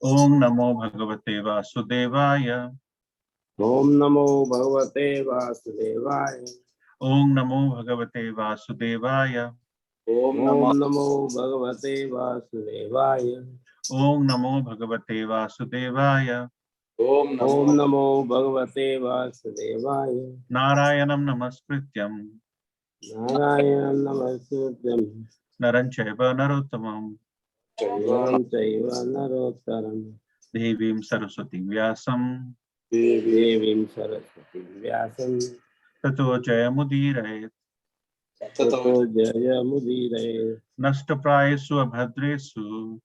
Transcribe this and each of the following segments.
ओम नमो भगवते वासुदेवाय। ओम नमो भगवते वासुदेवाय। ओम नमो भगवते वासुदेवाय। ओम नमो भगवते वासुदेवाय। ओम नमो भगवते वासुदेवाय। ओम नमो भगवते वासुदेवाय। नारायणं नमस्कृत्यं नारायणं नमस्कृत्यं नरं चैव नरोत्तमं देवं चैव नरोत्तमं देवीं सरस्वतीं व्यासं देवीं सरस्वतीं व्यासं ततो जयमुदीरयेत्। ततो जयमुदीरये। नष्टप्रायेषु अभद्रेषु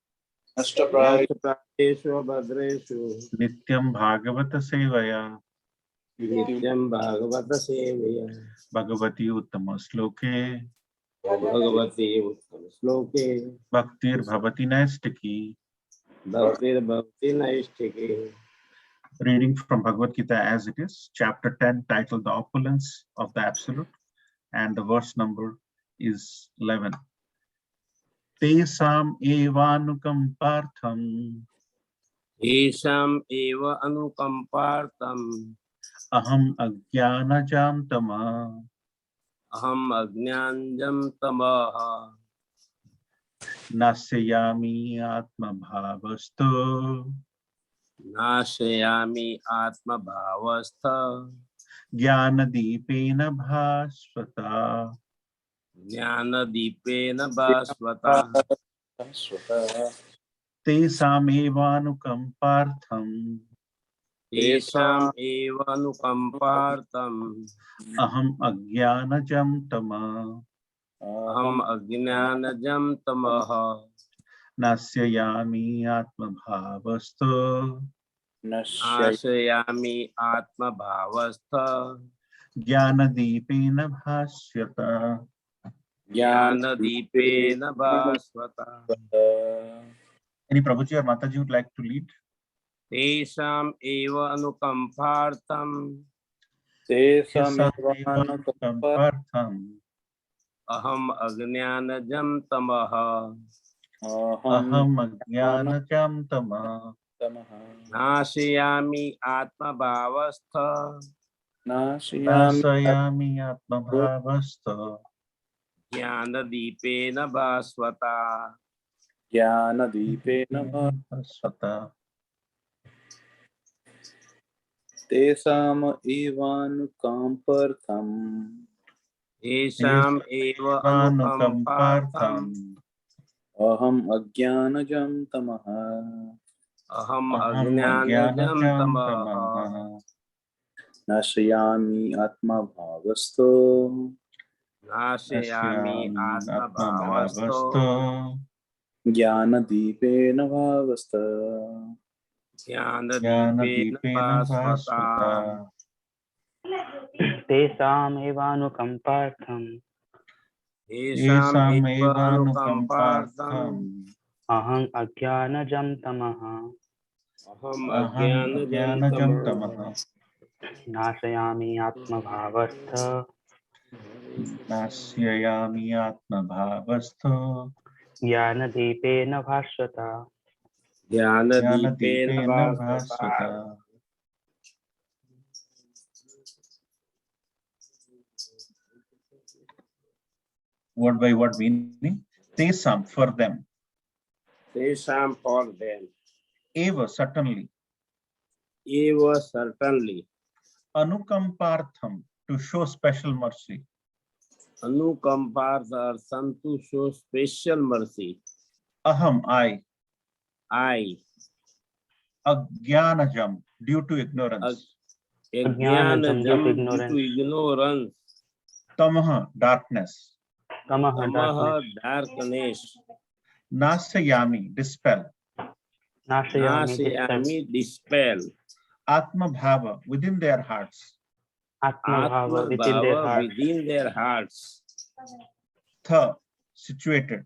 नष्टप्रायेषु भद्रेषु नित्यं भागवत सेवया नित्यं भागवत सेवया। भगवती उत्तम श्लोके भगवते उत्तम श्लोके भक्तिर्भवति नैष्टिकी। भक्तिर्भवति नैष्ठिके। Reading from Bhagavad Gita as it is, chapter 10, titled The Opulence of the Absolute, and the verse number is 11. Tesam evanukampartham येषाम् एव अनुकम्पार्थम् aham ajnanajam tama अहम् अज्ञानजं तमः nasyami atma bhavastu नाशयामि आत्मभावस्थ jnanadipena bhasvata. ज्ञानदीपेन भास्वता। Tesam evanukampartham येषाम् एव अनुकम्पार्थम् aham ajnanajam tama अहम् अज्ञानजं तमः nasyami atma bhavastu नाशयामि आत्मभावस्थ jnanadipena bhasvyata. ज्ञानदीपेन भास्वता। Any Prabhuji or Mataji would like to lead? तेषाम् एव अनुकम्पार्थम् Evanukampartham अहम् अज्ञानजं तमः aham ajnanajam tama नाशयामि आत्मभावस्थ नाशयामि आत्मभावस्थो ज्ञानदीपेन भास्वता। ज्ञानदीपेन भास्वता। तेषाम् एवानुकम्पार्थम् येषाम् एव अनुकम्पार्थम् अहम् अज्ञानजं तमः अहम् अज्ञानजं तमः नाशयामि आत्मभावस्थो नाशयामि आत्मभावस्थो ज्ञानदीपेन भावस्त ज्ञानदीपेन भास्वता। तेषामेवानुकम्पार्थम् येषाम् एव अनुकम्पार्थम् अहम् अज्ञानजं तमः अहम् अज्ञानजं तमः नाशयामि आत्मभावस्थ नाशयामि आत्मभावस्थो ज्ञानदीपेन भास्वता। ज्ञानदीपेन भास्वता। भास्वता. Word by word meaning. Tesam, for them. तेषां, for them. Eva, certainly. Eva, certainly. Anukampartham, to show special mercy. Anukampartham, to show special mercy. Aham, I. Ajnanajam, due to ignorance. Ajnanajam, due to ignorance. Tamaha, darkness. Tamaha, darkness. Nasayami, dispel. Nasayami, dispel. Atma bhava, within their hearts. Atma bhava, within their hearts. Tha, situated.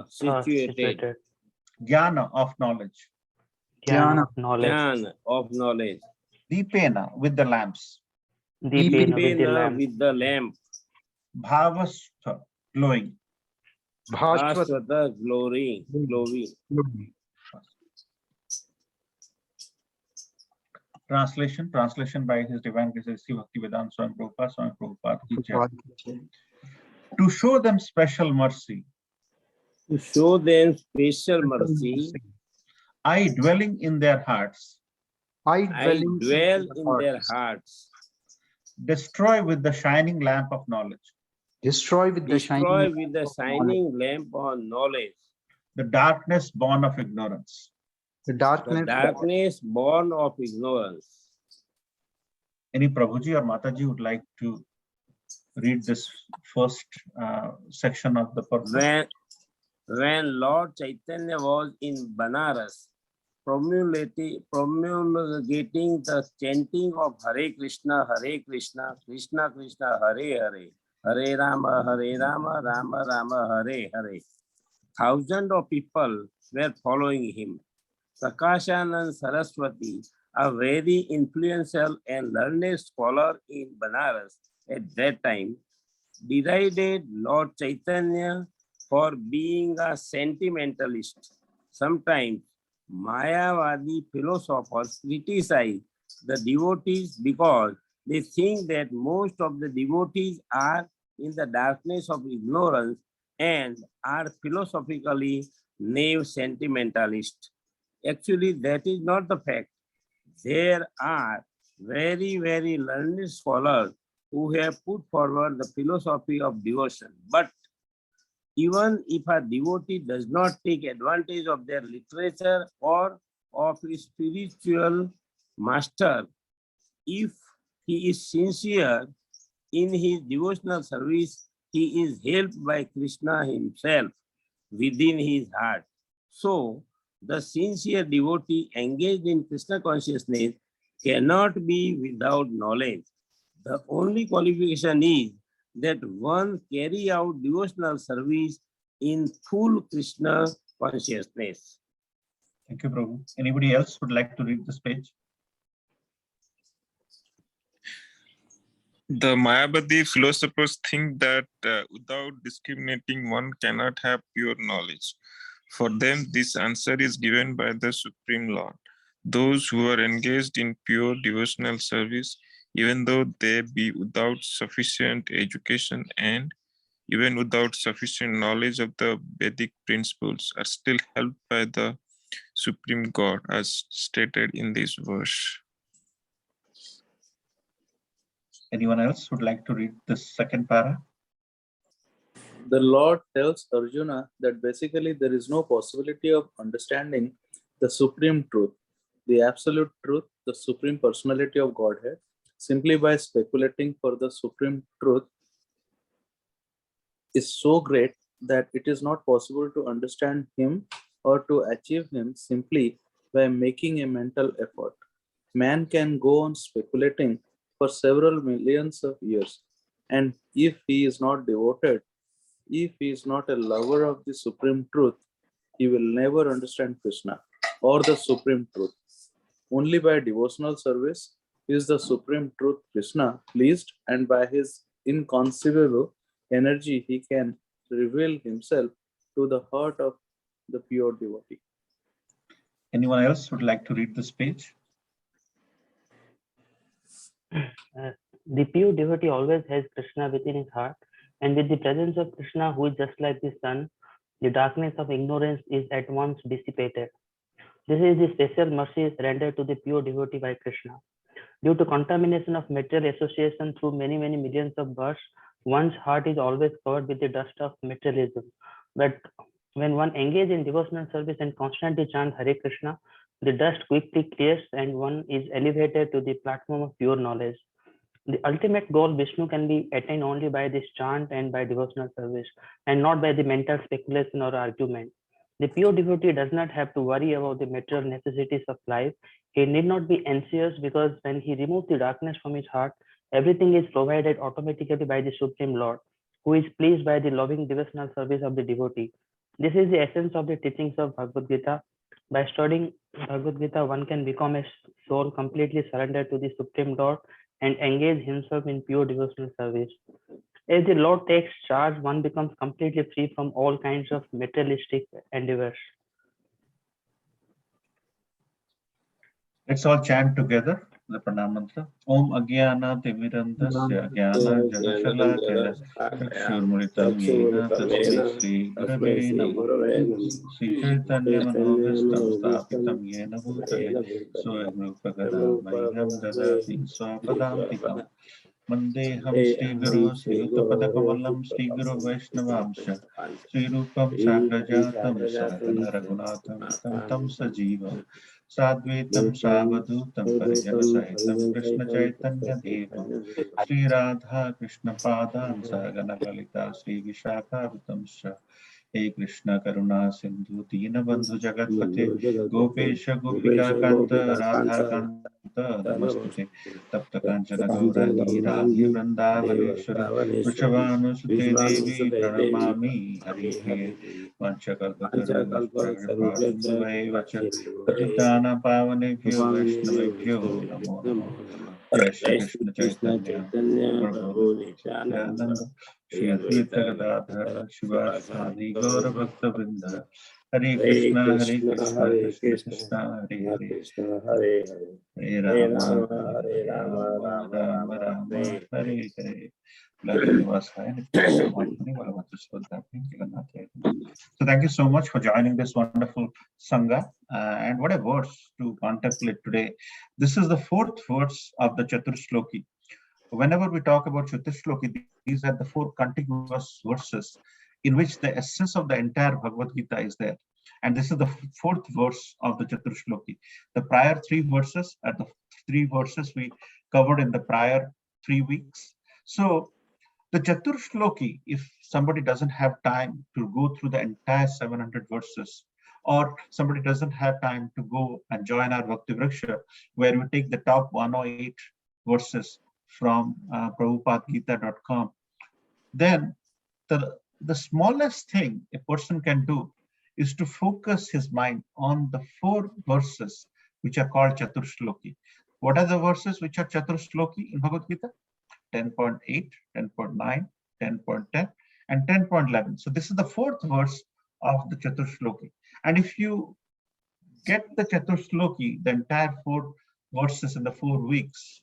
Situated. Jnana, of knowledge. Jnana of knowledge. Deepena, with the lamps. Deepena, with the lamp. Bhavastha, glowing. Bhaswata, glowing. Translation by His Divine Grace Sri Bhaktivedanta Swami Prabhupada ki jai. To show them special mercy, To show them special mercy, I dwelling in their hearts, I dwell in their hearts, destroy with the shining lamp of knowledge destroy with the shining lamp of knowledge, the darkness born of ignorance. the darkness born of ignorance. Any Prabhuji or Mataji would like to read this first section of the purport? When Lord Chaitanya was in Banaras, promulgating the chanting of Hare Krishna, Krishna Krishna, Hare Hare, Hare Rama, Rama Rama, Hare Hare. Thousands of people were following him. Prakashanand Saraswati, a very influential and learned scholar in Banaras at that time, derided Lord Chaitanya for being a sentimentalist. Sometimes Mayavadi philosophers criticize the devotees because they think that most of the devotees are in the darkness of ignorance and are philosophically naive sentimentalists. Actually, that is not the fact. There are very, very learned scholars who have put forward the philosophy of devotion. But even if a devotee does not take advantage of their literature or of his spiritual master, if he is sincere in his devotional service, he is helped by Krishna himself within his heart. So, the sincere devotee engaged in Krishna consciousness cannot be without knowledge. The only qualification is that one carry out devotional service in full Krishna consciousness. Thank you, Prabhu. Anybody else would like to read this page? The Mayavadi philosophers think that without discriminating, one cannot have pure knowledge. For them, this answer is given by the Supreme Lord. Those who are engaged in pure devotional service, even though they be without sufficient education and even without sufficient knowledge of the Vedic principles, are still helped by the Supreme God, as stated in this verse. Anyone else would like to read this second para? The Lord tells Arjuna that basically there is no possibility of understanding the supreme truth, the absolute truth, the supreme personality of Godhead, simply by speculating for the supreme truth is so great that it is not possible to understand him or to achieve him simply by making a mental effort. Man can go on speculating for several millions of years, and if he is not devoted, if he is not a lover of the supreme truth, he will never understand Krishna or the supreme truth. Only by devotional service is the supreme truth Krishna pleased, and by his inconceivable energy he can reveal himself to the heart of the pure devotee. Anyone else would like to read this page? The pure devotee always has Krishna within his heart, and with the presence of Krishna, who is just like the sun, the darkness of ignorance is at once dissipated. This is the special mercy rendered to the pure devotee by Krishna. Due to contamination of material association through many millions of births, one's heart is always covered with the dust of materialism. But when one engages in devotional service and constantly chants Hare Krishna, the dust quickly clears and one is elevated to the platform of pure knowledge. The ultimate goal, Vishnu, can be attained only by this chant and by devotional service, and not by the mental speculation or argument. The pure devotee does not have to worry about the material necessities of life. He need not be anxious, because when he removes the darkness from his heart, everything is provided automatically by the Supreme Lord, who is pleased by the loving devotional service of the devotee. This is the essence of the teachings of Bhagavad Gita. By studying Bhagavad Gita, one can become a soul completely surrendered to the Supreme Lord and engage himself in pure devotional service. As the Lord takes charge, one becomes completely free from all kinds of materialistic endeavors. Let's all chant together the pranam mantra. Om Agyana Timirandasya Jnana Janashalakaya Chakshurmuritam Yena Tasmai Sri Gurave Namah. Sri Chaitanya Manobhistam Sthapitam Yena Bhutale Swayam Rupa Kada Mahyam Dadati Swapadantikam Vandeham Sri Guru Sri Utapadakamvalam Sri Guru Vaishnavamsha Sri Rupam Sagrajatam Sahagana Raghunatham Tam Tam Sajivam Sadvaitam Savadutam Parijana Sahitam Krishna Chaitanya Devam Sri Radha Krishna Padan Sahagana Lalita Sri Vishakhavitamsha हे कृष्ण करुणा सिंधु दीनबंधु जगतपते गोपेश गोपिका कांत राधा कांत नमस्ते तप्त कांचन गौरांगी राधे वृंदावनेश्वरी वृषभानुसुते देवी प्रणमामि हरिप्रिये वंशकल्पतरुभ्यश्च पतितानां पावनेभ्यो वैष्णवेभ्यो नमो नमः जय श्री कृष्ण चैतन्य प्रभु नित्यानंद श्री अद्वैत गदाधर शिवासादि गौर भक्त वृंद हरे कृष्णा कृष्ण कृष्ण हरे हरे हरे राम हरे Ram Ram Ram Hare Hare So thank you so much for joining this wonderful Sangha. And what a verse to contemplate today. This is the fourth verse of the Chaturshloki. Whenever we talk about Chaturshloki, these are the four contiguous verses in which the essence of the entire Bhagavad Gita is there. And this is the fourth verse of the Chaturshloki. The prior three verses are the three verses we covered in the prior 3 weeks. So the Chaturshloki, if somebody doesn't have time to go through the entire 700 verses, or somebody doesn't have time to go and join our Bhakti Vriksha, where we take the top 108 verses from prabhupatgita.com, then the smallest thing a person can do is to focus his mind on the four verses which are called Chaturshloki. What are the verses which are Chaturshloki in Bhagavad Gita? 10.8, 10.9, 10.10, and 10.11. So this is the fourth verse of the Chaturshloki. And if you get the Chaturshloki, the entire four verses in the 4 weeks,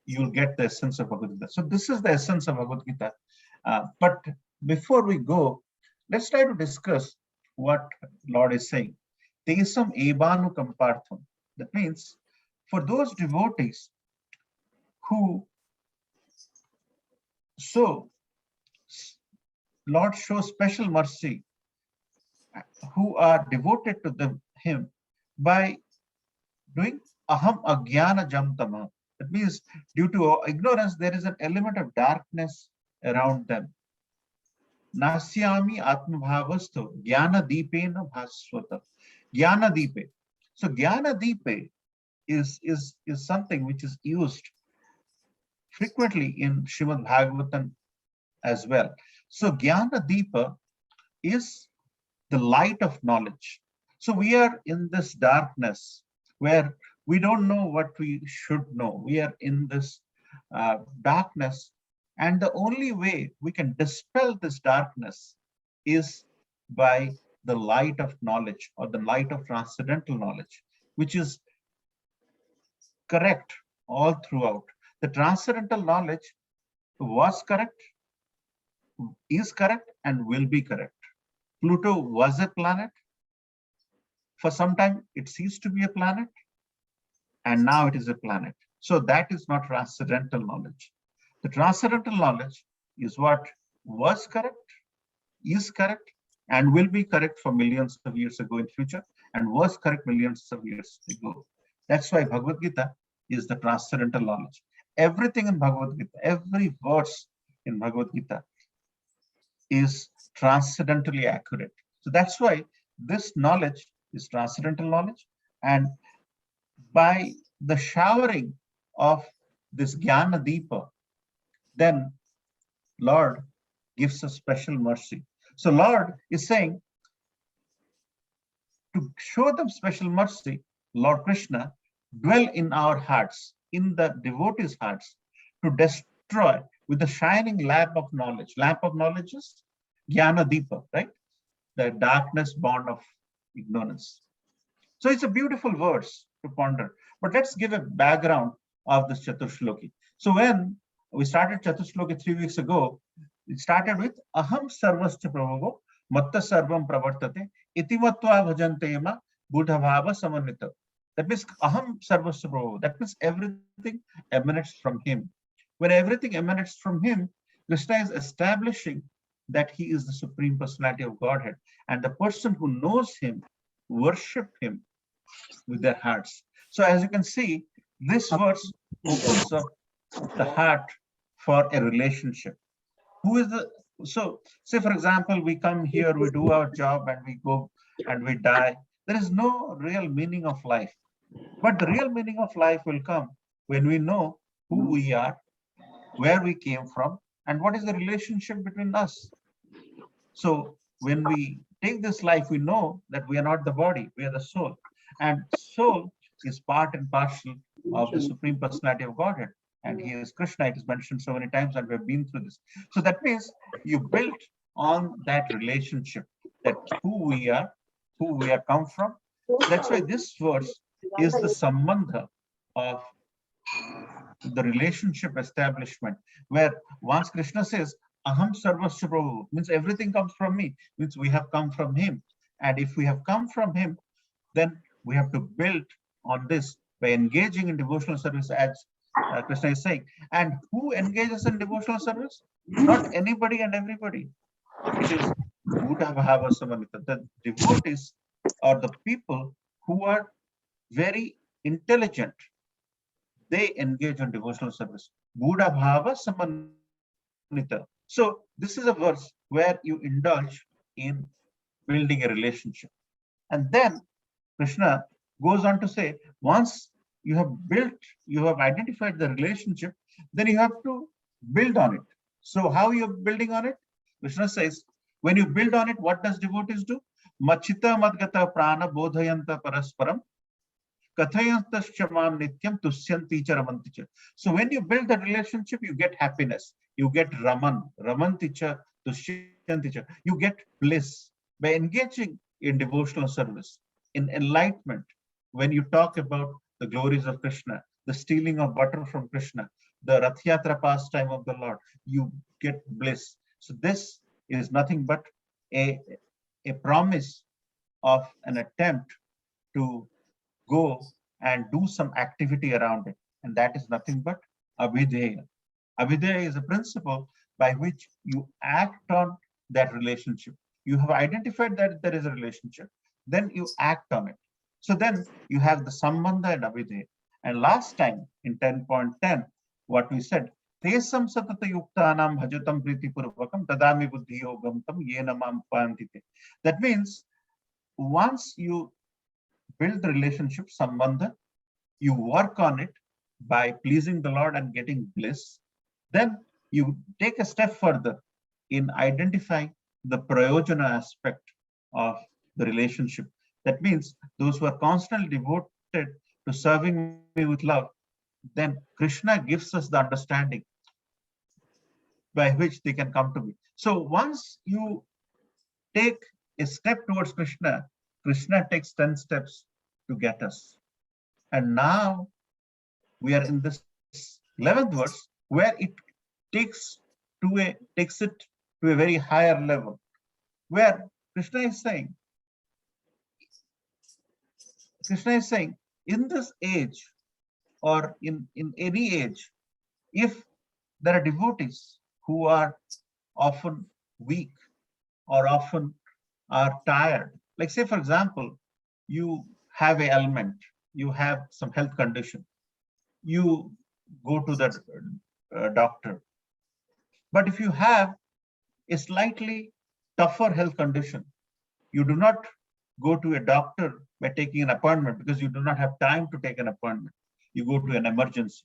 you'll get the essence of Bhagavad Gita. So this is the essence of Bhagavad Gita. But before we go, let's try to discuss what Lord is saying. Tesam ebanu kampartham. That means for those devotees who Lord shows special mercy, who are devoted to him by doing aham agyana jamtama. That means due to ignorance, there is an element of darkness around them. Nasyami atmabhavasto jnana dipena bhaswata. Jnana dipe. So jnana dipe is something which is used frequently in Srimad Bhagavatam as well. So Jnana Deepa is the light of knowledge. So we are in this darkness where we don't know what we should know. We are in this darkness, and the only way we can dispel this darkness is by the light of knowledge, or the light of transcendental knowledge, which is correct all throughout. The transcendental knowledge was correct, is correct, and will be correct. Pluto was a planet. For some time, it ceased to be a planet, and now it is a planet. So that is not transcendental knowledge. The transcendental knowledge is what was correct, is correct, and will be correct for millions of years ago in future, and was correct millions of years ago. That's why Bhagavad Gita is the transcendental knowledge. Everything in Bhagavad Gita, every verse in Bhagavad Gita is transcendentally accurate. So that's why this knowledge is transcendental knowledge. And by the showering of this Jnana Deepa, then Lord gives us special mercy. So Lord is saying, to show them special mercy, Lord Krishna dwell in our hearts, in the devotees' hearts, to destroy with the shining lamp of knowledge. Lamp of knowledge is Jnana Deepa, right? The darkness born of ignorance. So it's a beautiful verse. to ponder. But let's give a background of this Chaturshloki. So when we started Chaturshloki 3 weeks ago, it started with Aham Sarvascha Prabhavo Matta Sarvam Pravartate Itimatva Bhajantema Buddha Bhava Samanita. That means Aham Sarvascha Prabhavo. That means everything emanates from him. When everything emanates from him, Krishna is establishing that he is the Supreme Personality of Godhead. And the person who knows him worship him with their hearts. So as you can see, this verse opens up the heart for a relationship. Who is the, so say for example, we come here, we do our job and we go and we die. There is no real meaning of life. But the real meaning of life will come when we know who we are, where we came from, and what is the relationship between us. So when we take this life, we know that we are not the body, we are the soul. And soul is part and parcel of the Supreme Personality of Godhead. And he is Krishna. It is mentioned so many times, and we've been through this. So that means you built on that relationship, that who we are come from. That's why this verse is the sambandha of the relationship establishment, where once Krishna says, Aham Sarvasya Prabhu, means everything comes from me, means we have come from him. And if we have come from him, then we have to build on this by engaging in devotional service, as Krishna is saying. And who engages in devotional service? Not anybody and everybody. It is Buddha Bhava Samanita, the devotees or the people who are very intelligent. They engage in devotional service. Buddha Bhava Samanita. So this is a verse where you indulge in building a relationship. And then Krishna goes on to say, once you have built, you have identified the relationship, then you have to build on it. So how you're building on it? Krishna says, when you build on it, what does devotees do? Machita madgata prana bodhayanta parasparam kathayantascha mam nityam tusyanti cha ramanti cha. So when you build the relationship, you get happiness, you get ramanti cha, tusyanti cha. You get bliss by engaging in devotional service, in enlightenment. When you talk about the glories of Krishna, the stealing of butter from Krishna, the Rath Yatra pastime of the Lord, you get bliss. So this is nothing but a promise of an attempt to go and do some activity around it. And that is nothing but abhideya. Abhideya is a principle by which you act on that relationship. You have identified that there is a relationship, then you act on it. So then you have the sambandha and abhideya. And last time in 10.10, what we said, Tesam satata yuktanam bhajatam priti purvakam tadami buddhi yogam tam yena mam pantite. That means once you build the relationship, sambandha, you work on it by pleasing the Lord and getting bliss, then you take a step further in identifying the prayojana aspect of the relationship. That means those who are constantly devoted to serving me with love, then Krishna gives us the understanding by which they can come to me. So once you take a step towards Krishna, Krishna takes 10 steps to get us. And now we are in this 11th verse where it takes it to a very higher level, where Krishna is saying, in this age or in any age, if there are devotees who are often weak or often are tired, like say for example, you have an ailment, you have some health condition, you go to the doctor. But if you have a slightly tougher health condition, you do not go to a doctor by taking an appointment because you do not have time to take an appointment. You go to an emergency.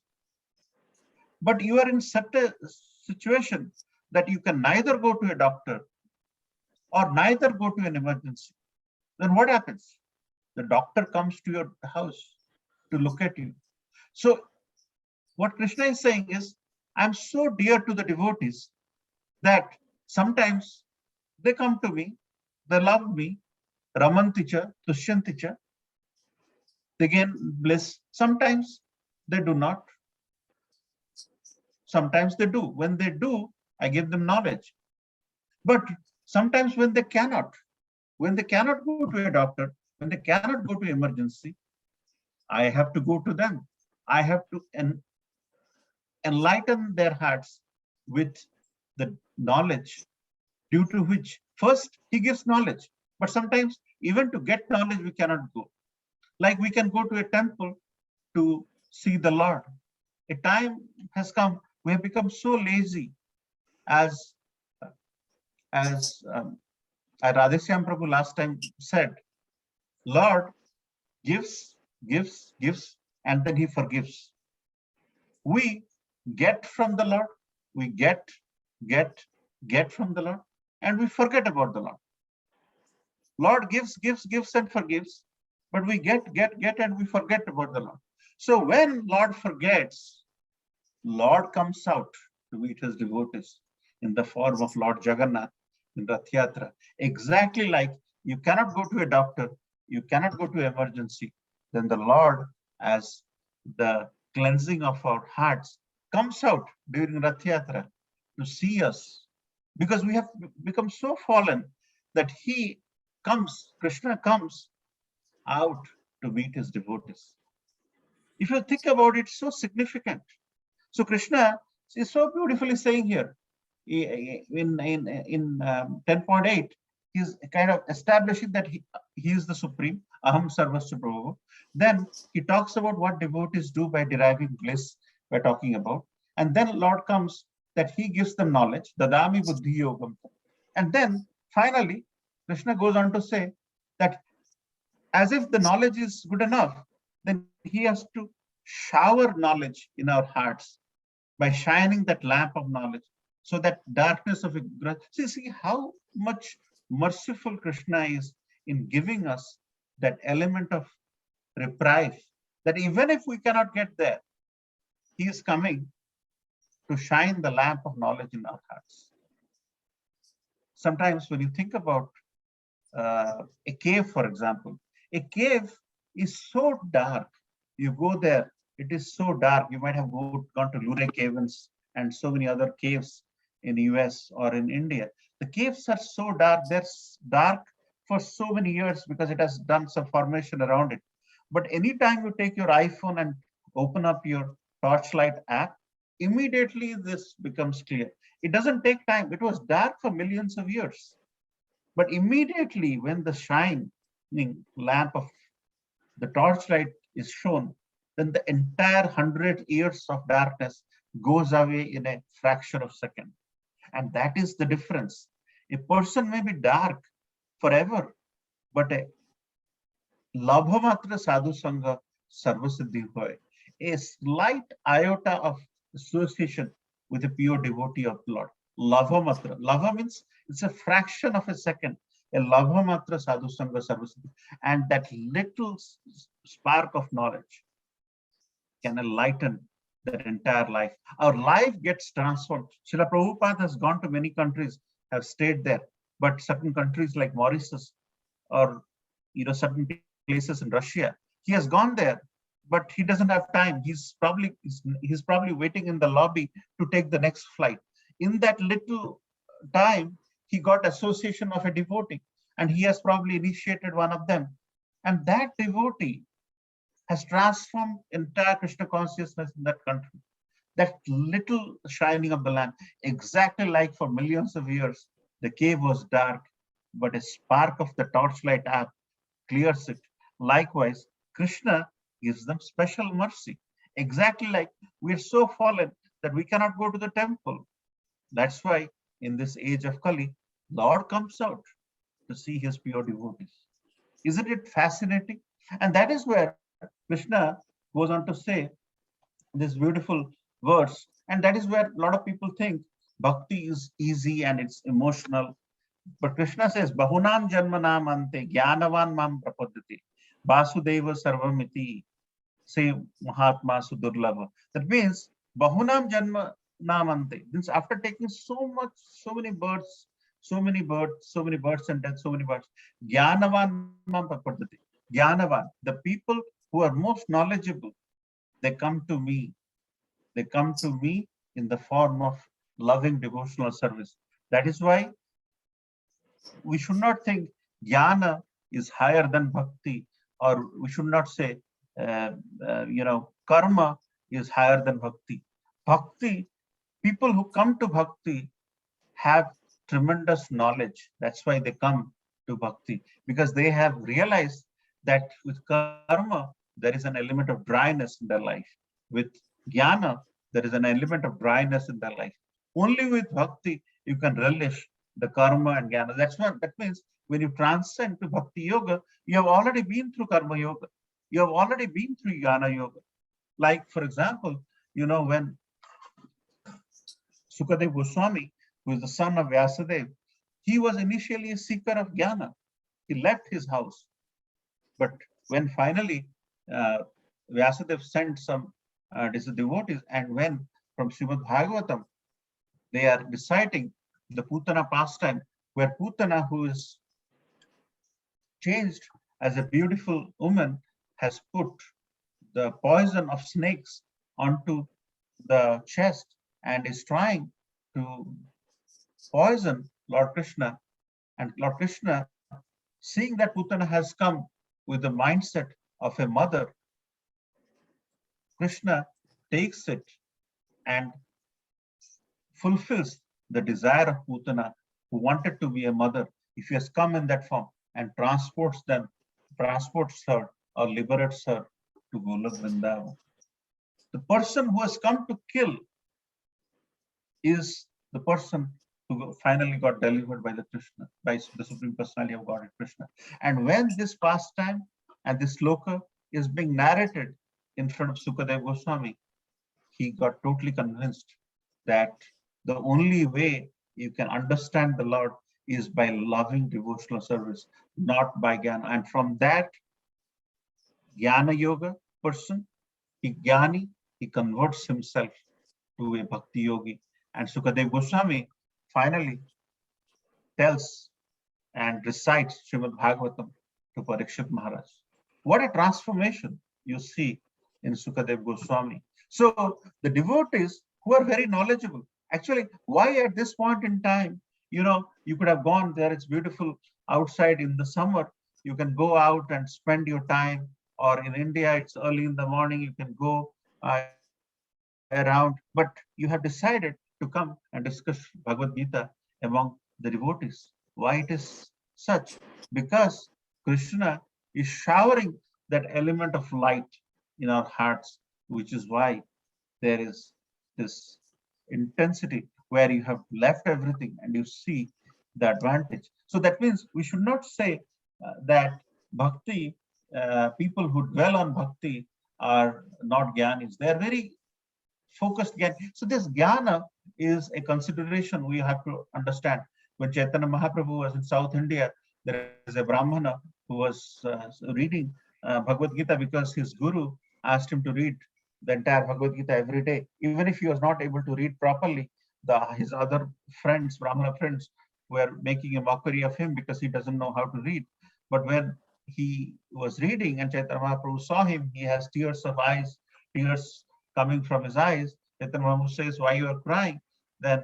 But you are in such a situation that you can neither go to a doctor or neither go to an emergency. Then what happens? The doctor comes to your house to look at you. So what Krishna is saying is, I'm so dear to the devotees that sometimes they come to me, they love me, ramanticha, tushyanticha, they gain bliss. Sometimes they do not. Sometimes they do. When they do, I give them knowledge. But sometimes when they cannot go to a doctor, when they cannot go to emergency, I have to go to them. I have to enlighten their hearts with the knowledge, due to which first he gives knowledge. But sometimes even to get knowledge, we cannot go. Like we can go to a temple to see the Lord. A time has come, we have become so lazy, as Radheshyam Prabhu last time said, Lord gives, and then he forgives. We get from the Lord, we get from the Lord, and we forget about the Lord. Lord gives and forgives, but we get, and we forget about the Lord. So when Lord forgets, Lord comes out to meet his devotees in the form of Lord Jagannath in Rath Yatra. Exactly like you cannot go to a doctor, you cannot go to emergency, then the Lord, as the cleansing of our hearts, comes out during Rath Yatra to see us, because we have become so fallen that he comes, Krishna comes out to meet his devotees. If you think about it, so significant. So Krishna is so beautifully saying here in 10.8, he's kind of establishing that he is the supreme, aham sarvasya prabhu. Then he talks about what devotees do by deriving bliss, we're talking about. And then Lord comes that he gives them knowledge, dadami buddhi yogam. And then finally, Krishna goes on to say that as if the knowledge is good enough, then he has to shower knowledge in our hearts by shining that lamp of knowledge, so that darkness of ignorance. See how much merciful Krishna is in giving us that element of reprieve, that even if we cannot get there, he is coming to shine the lamp of knowledge in our hearts. Sometimes when you think about a cave, for example, a cave is so dark. You go there, it is so dark. You might have gone to Luray Caverns and so many other caves in US or in India. The caves are so dark. They're dark for so many years because it has done some formation around it. But anytime you take your iPhone and open up your torchlight app, immediately this becomes clear. It doesn't take time. It was dark for millions of years. But immediately when the shining lamp of the torchlight is shown, then the entire 100 years of darkness goes away in a fraction of a second. And that is the difference. A person may be dark forever, but a labhamatra sadhu sangha sarvasiddhi hoy. A slight iota of association with a pure devotee of the Lord. Labhamatra. Labha means it's a fraction of a second. A labhamatra sadhu sangha sarvasiddhi. And that little spark of knowledge can enlighten that entire life. Our life gets transformed. Srila Prabhupada has gone to many countries, have stayed there, but certain countries like Mauritius or certain places in Russia, he has gone there, but he doesn't have time. He's probably waiting in the lobby to take the next flight. In that little time, he got association of a devotee, and he has probably initiated one of them. And that devotee has transformed entire Krishna consciousness in that country. That little shining of the lamp, exactly like for millions of years, the cave was dark, but a spark of the torchlight app clears it. Likewise, Krishna gives them special mercy. Exactly like we're so fallen that we cannot go to the temple. That's why in this age of Kali, Lord comes out to see his pure devotees. Isn't it fascinating? And that is where Krishna goes on to say this beautiful verse, and that is where a lot of people think bhakti is easy and it's emotional. But Krishna says, Bahunam janmanam ante jnanavan mam prapadyate Vasudeva sarvamiti say Mahatma Sudurlabha. That means Bahunam janmanam ante means after taking so many births and death, so many births, Jnanavan mam prapadyate. Jnanavan, the people who who are most knowledgeable, they come to me. They come to me in the form of loving devotional service. That is why we should not think jnana is higher than bhakti, or we should not say, karma is higher than bhakti. Bhakti, people who come to bhakti have tremendous knowledge. That's why they come to bhakti, because they have realized that with karma, there is an element of dryness in their life. With jnana, there is an element of dryness in their life. Only with bhakti, you can relish the karma and jnana. That means when you transcend to bhakti yoga, you have already been through karma yoga. You have already been through jnana yoga. Like, for example, when Sukadev Goswami, who is the son of Vyasadeva, he was initially a seeker of jnana. He left his house. But when finally Vyasadeva sent some devotees, and when from Srimad Bhagavatam they are reciting the Putana pastime, where Putana, who is changed as a beautiful woman, has put the poison of snakes onto the chest and is trying to poison Lord Krishna. And Lord Krishna, seeing that Putana has come with the mindset of a mother, Krishna takes it and fulfills the desire of Putana, who wanted to be a mother. If he has come in that form and transports her or liberates her to Golok Vrindavan. The person who has come to kill is the person who finally got delivered by the Krishna, by the Supreme Personality of Godhead Krishna. And when this pastime and this sloka is being narrated in front of Sukadeva Goswami, he got totally convinced that the only way you can understand the Lord is by loving devotional service, not by jnana. And from that jnana yoga person, he converts himself to a bhakti yogi. And Sukadeva Goswami finally tells and recites Srimad Bhagavatam to Parikshit Maharaj. What a transformation you see in Sukadeva Goswami. So the devotees who are very knowledgeable, actually, why at this point in time, you could have gone there, it's beautiful outside in the summer, you can go out and spend your time, or in India, it's early in the morning, you can go around, but you have decided to come and discuss Bhagavad Gita among the devotees. Why it is such? Because Krishna is showering that element of light in our hearts, which is why there is this intensity where you have left everything and you see the advantage. So that means we should not say that bhakti, people who dwell on bhakti are not jnanis. They are very focused jnana. So this jnana is a consideration we have to understand. When Chaitanya Mahaprabhu was in South India, there is a Brahmana who was reading Bhagavad Gita because his guru asked him to read the entire Bhagavad Gita every day. Even if he was not able to read properly, his other friends, Brahmana friends, were making a mockery of him because he doesn't know how to read. But when he was reading and Chaitanya Mahaprabhu saw him, he has tears coming from his eyes. Chaitanya Mahaprabhu says, "Why you are crying?" Then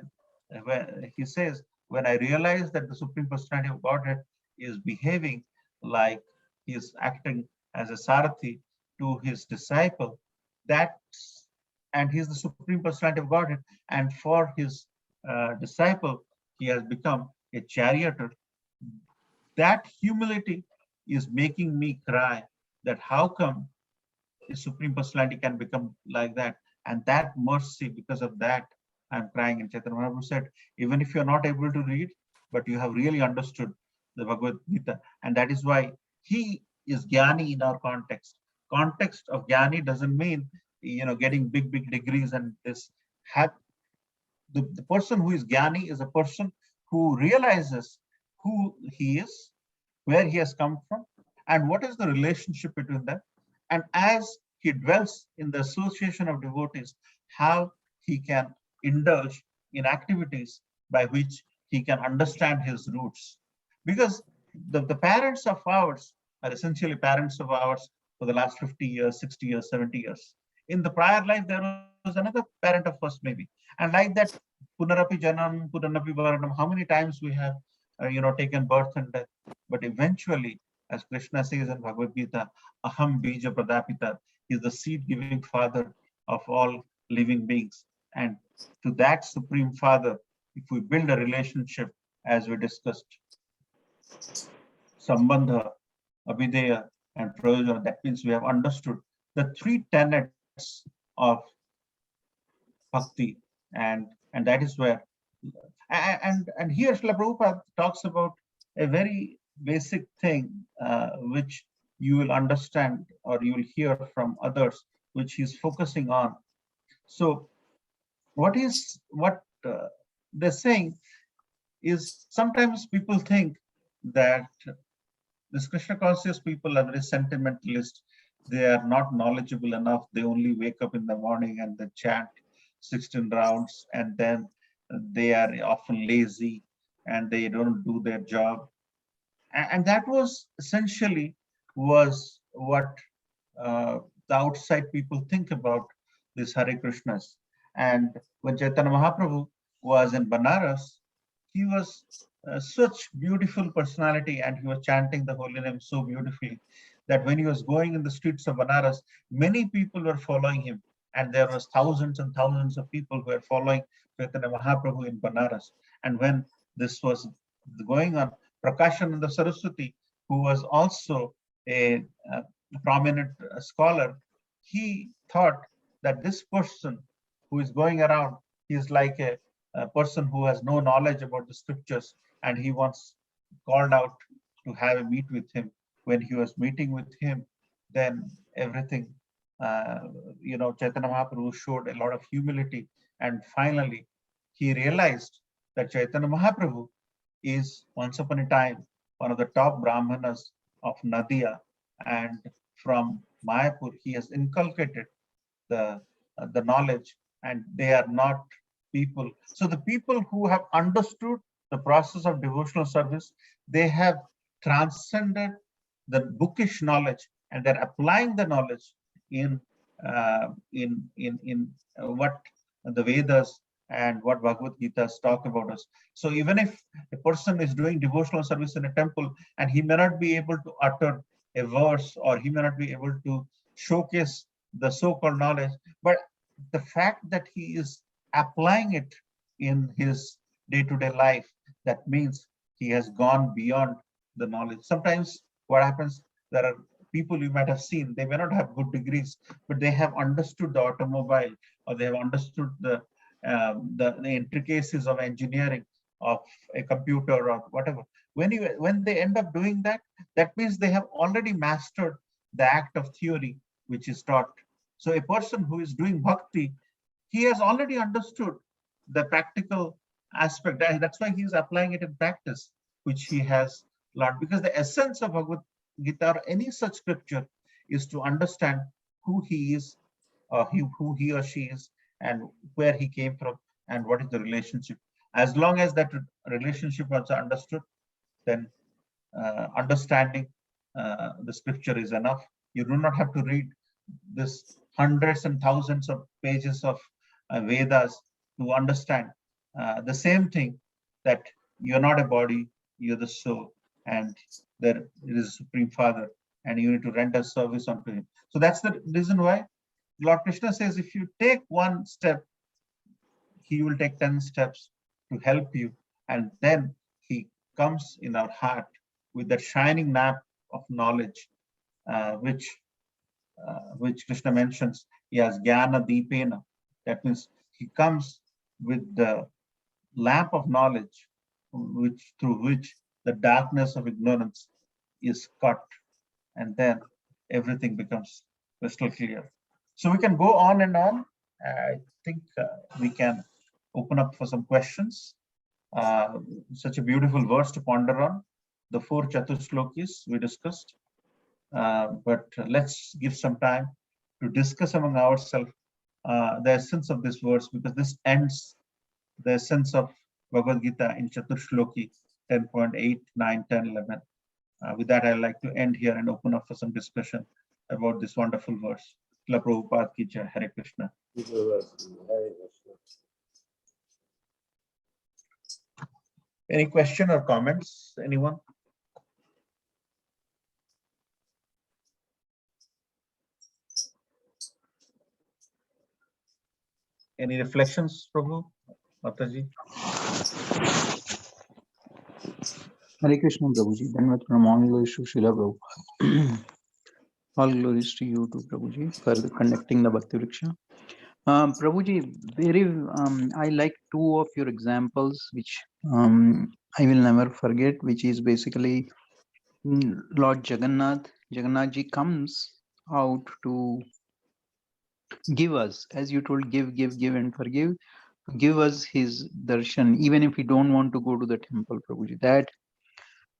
he says, "When I realized that the Supreme Personality of Godhead is behaving like he is acting as a sarathi to his disciple, and he is the Supreme Personality of Godhead, and for his disciple, he has become a charioteer. That humility is making me cry, that how come the Supreme Personality can become like that? And that mercy, because of that, I'm crying." And Chaitanya Mahaprabhu said, even if you're not able to read, but you have really understood the Bhagavad Gita, and that is why he is jnani in our context. Context of jnani doesn't mean, getting big degrees and this. The person who is jnani is a person who realizes who he is, where he has come from, and what is the relationship between them. And as he dwells in the association of devotees, how he can indulge in activities by which he can understand his roots. Because the parents of ours are essentially parents of ours for the last 50 years, 60 years, 70 years. In the prior life, there was another parent of us maybe. And like that, Punarapi Janam, Punarapi Varanam, how many times we have, taken birth and death. But eventually, as Krishna says in Bhagavad Gita, Aham Bija Pradapita, he is the seed-giving father of all living beings. And to that Supreme Father, if we build a relationship, as we discussed, Sambandha, Abhideya, and Prayojana, that means we have understood the three tenets of bhakti, and that is where, and here Srila Prabhupada talks about a very basic thing, which you will understand or you will hear from others, which he's focusing on. So what they're saying is, sometimes people think that these Krishna conscious people are very sentimentalist. They are not knowledgeable enough. They only wake up in the morning and they chant 16 rounds, and then they are often lazy and they don't do their job. And that was essentially was what the outside people think about this Hare Krishnas. And when Chaitanya Mahaprabhu was in Banaras, he was such beautiful personality, and he was chanting the holy name so beautifully that when he was going in the streets of Banaras, many people were following him, and there was thousands and thousands of people who were following Chaitanya Mahaprabhu in Banaras. And when this was going on, Prakashananda Saraswati, who was also a prominent scholar, he thought that this person who is going around, he is like a person who has no knowledge about the scriptures, and he once called out to have a meet with him. When he was meeting with him, then everything, Chaitanya Mahaprabhu showed a lot of humility, and finally he realized that Chaitanya Mahaprabhu is once upon a time one of the top Brahmanas of Nadia, and from Mayapur he has inculcated the knowledge, and they are not people. So the people who have understood the process of devotional service, they have transcended the bookish knowledge, and they're applying the knowledge in what the Vedas and what Bhagavad Gita's talk about us. So even if a person is doing devotional service in a temple and he may not be able to utter a verse, or he may not be able to showcase the so-called knowledge, but the fact that he is applying it in his day-to-day life, that means he has gone beyond the knowledge. Sometimes what happens, there are people you might have seen, they may not have good degrees, but they have understood the automobile, or they have understood the intricacies of engineering of a computer or whatever. When they end up doing that, that means they have already mastered the act of theory which is taught. So a person who is doing bhakti, he has already understood the practical aspect. That's why he is applying it in practice, which he has learned. Because the essence of Bhagavad Gita or any such scripture is to understand who he is, who he or she is, and where he came from, and what is the relationship. As long as that relationship was understood, then understanding the scripture is enough. You do not have to read this hundreds and thousands of pages of Vedas to understand the same thing, that you're not a body, you're the soul, and there is a Supreme Father, and you need to render service unto him. So that's the reason why Lord Krishna says, if you take one step, he will take 10 steps to help you. And then he comes in our heart with that shining lamp of knowledge, which Krishna mentions. He has jnana deepena. That means he comes with the lamp of knowledge, through which the darkness of ignorance is cut, and then everything becomes crystal clear. So we can go on and on. I think we can open up for some questions. Such a beautiful verse to ponder on. The 4 Chatushlokis we discussed. But let's give some time to discuss among ourselves the essence of this verse, because this ends the essence of Bhagavad Gita in Chaturshloki 10.8, 9, 10, 11. With that, I'd like to end here and open up for some discussion. about this wonderful verse. Srila Prabhupada ki jai. Hare Krishna. Any question or comments? Anyone? Any reflections, Prabhu? Mataji? Hare Krishna, Prabhuji. Then from all glories to Srila Prabhupada. All glories to you too, Prabhuji, for conducting the Bhakti Vriksha. Prabhuji, I like two of your examples, which I will never forget, which is basically Lord Jagannath. Jagannath ji comes out to give us, as you told, give, and forgive. Give us his darshan, even if we don't want to go to the temple, Prabhuji.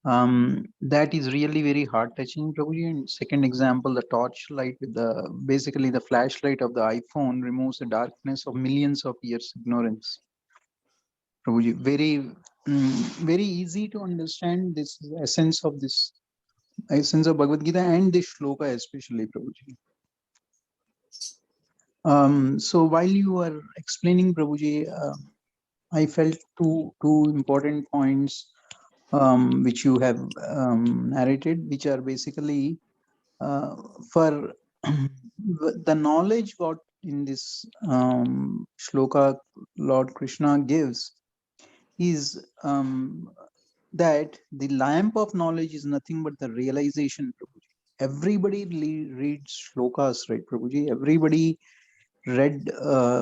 That is really very heart touching, Prabhuji. And second example, the torch light with basically the flashlight of the iPhone removes the darkness of millions of years ignorance. Prabhuji, very easy to understand this essence of Bhagavad Gita and this shloka especially, Prabhuji. So while you were explaining, Prabhuji, I felt two important points which you have narrated, which are basically for the knowledge what in this shloka Lord Krishna gives is that the lamp of knowledge is nothing but the realization, Prabhuji. Everybody reads shlokas, right, Prabhuji? Everybody read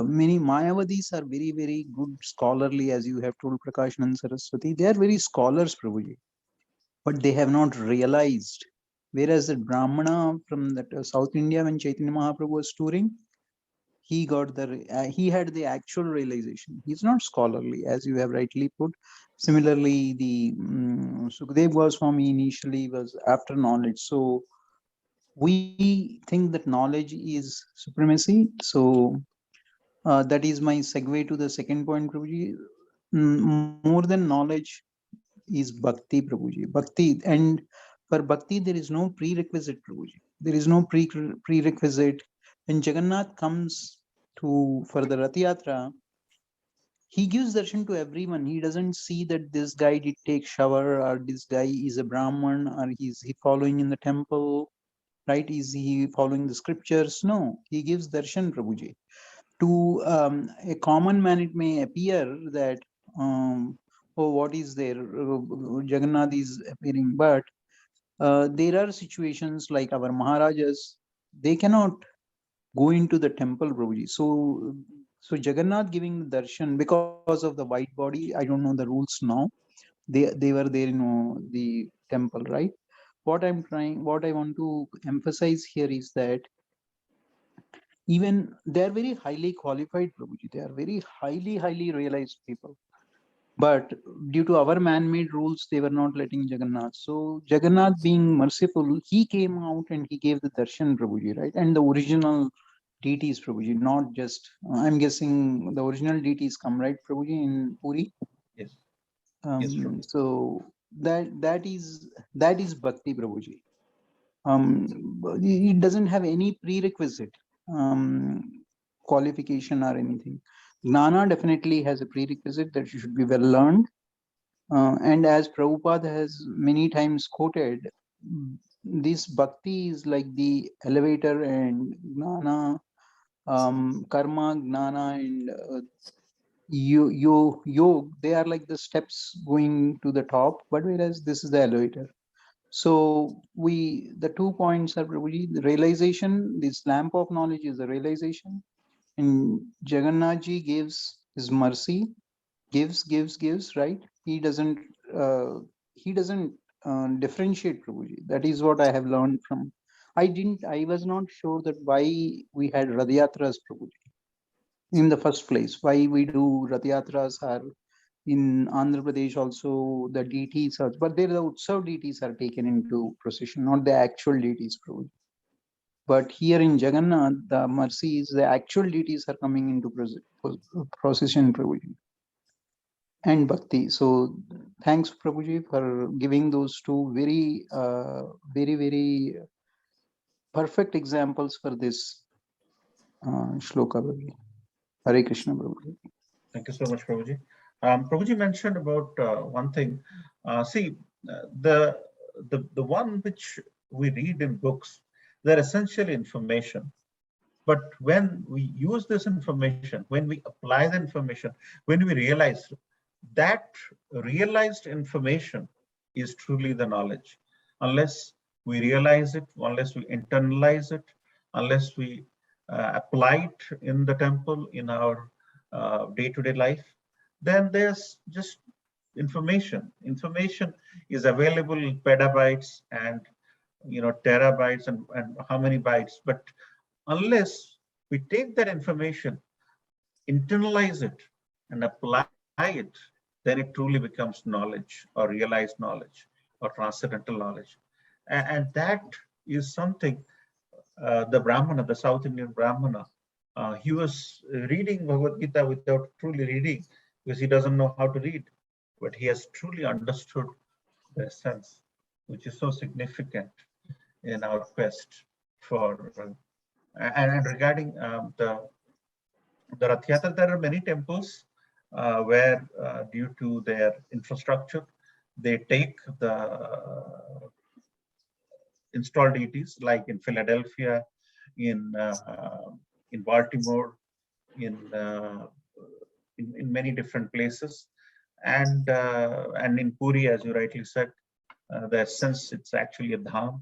many Mayavadis are very, very good scholarly, as you have told Prakashanand Saraswati. They are very scholars, Prabhuji, but they have not realized. Whereas the Brahmana from that South India, when Chaitanya Mahaprabhu was touring, he got he had the actual realization. He's not scholarly, as you have rightly put. Similarly, the Sukhdev Goswami initially was after knowledge. So we think that knowledge is supremacy. So that is my segue to the second point, Prabhuji. More than knowledge is bhakti, Prabhuji. Bhakti, and for bhakti there is no prerequisite, Prabhuji. There is no prerequisite. When Jagannath comes for the Rath Yatra, he gives darshan to everyone. He doesn't see that this guy did take shower, or this guy is a Brahman, or is he following in the temple, right? Is he following the scriptures? No, he gives darshan, Prabhuji. To a common man, it may appear that, oh, what is there? Jagannath is appearing, but there are situations like our Maharajas, they cannot go into the temple, Prabhuji. So Jagannath giving darshan because of the white body, I don't know the rules now. They were there in the temple, right? What I want to emphasize here is that even they are very highly qualified, Prabhuji. They are very highly realized people. But due to our man-made rules, they were not letting Jagannath. So Jagannath, being merciful, he came out and he gave the darshan, Prabhuji, right? And the original deities, Prabhuji, not just, I'm guessing the original deities come, right, Prabhuji, in Puri? Yes. Yes, Prabhu. So that is bhakti, Prabhuji. It doesn't have any prerequisite qualification or anything. Gnana definitely has a prerequisite that should be well learned. And as Prabhupada has many times quoted, this bhakti is like the elevator, and gnana, karma, gnana, and yoga, they are like the steps going to the top, but whereas this is the elevator. So the 2 points are, Prabhuji, the realization, this lamp of knowledge is the realization, and Jagannath ji gives his mercy, gives, right? He doesn't differentiate, Prabhuji. That is what I have learned from. I was not sure that why we had Rath Yatras, Prabhuji, in the first place. Why we do Rath Yatras are in Andhra Pradesh also, the deities are, but there the Utsav deities are taken into procession, not the actual deities, Prabhuji. But here in Jagannath, the mercy is the actual deities are coming into procession, Prabhuji, and bhakti. So thanks, Prabhuji, for giving those two very perfect examples for this shloka, Prabhuji. Hare Krishna, Prabhuji. Thank you so much, Prabhuji. Prabhuji mentioned about one thing. The one which we read in books, they're essentially information. But when we use this information, when we apply the information, when we realize that realized information is truly the knowledge. Unless we realize it, unless we internalize it, unless we apply it in the temple, in our day-to-day life, then there's just information. Information is available in petabytes and terabytes and how many bytes. But unless we take that information, internalize it, and apply it, then it truly becomes knowledge or realized knowledge or transcendental knowledge. And that is something the Brahmana, the South Indian Brahmana, he was reading Bhagavad Gita without truly reading because he doesn't know how to read, but he has truly understood the essence, which is so significant in our quest for. And regarding the Rath Yatra, there are many temples where, due to their infrastructure, they take the installed deities, like in Philadelphia, in Baltimore, in many different places, and in Puri, as you rightly said, the essence, it's actually a dham.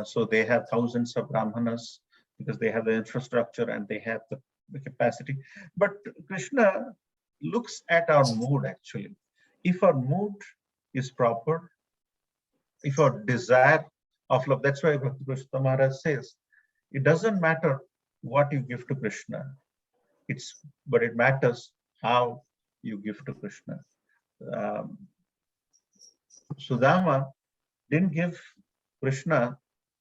So they have thousands of brahmanas because they have the infrastructure and they have the capacity. But Krishna looks at our mood actually. If our mood is proper, if our desire of love, that's why Krishna Maharaj says, it doesn't matter what you give to Krishna, but it matters how you give to Krishna. Sudama didn't give Krishna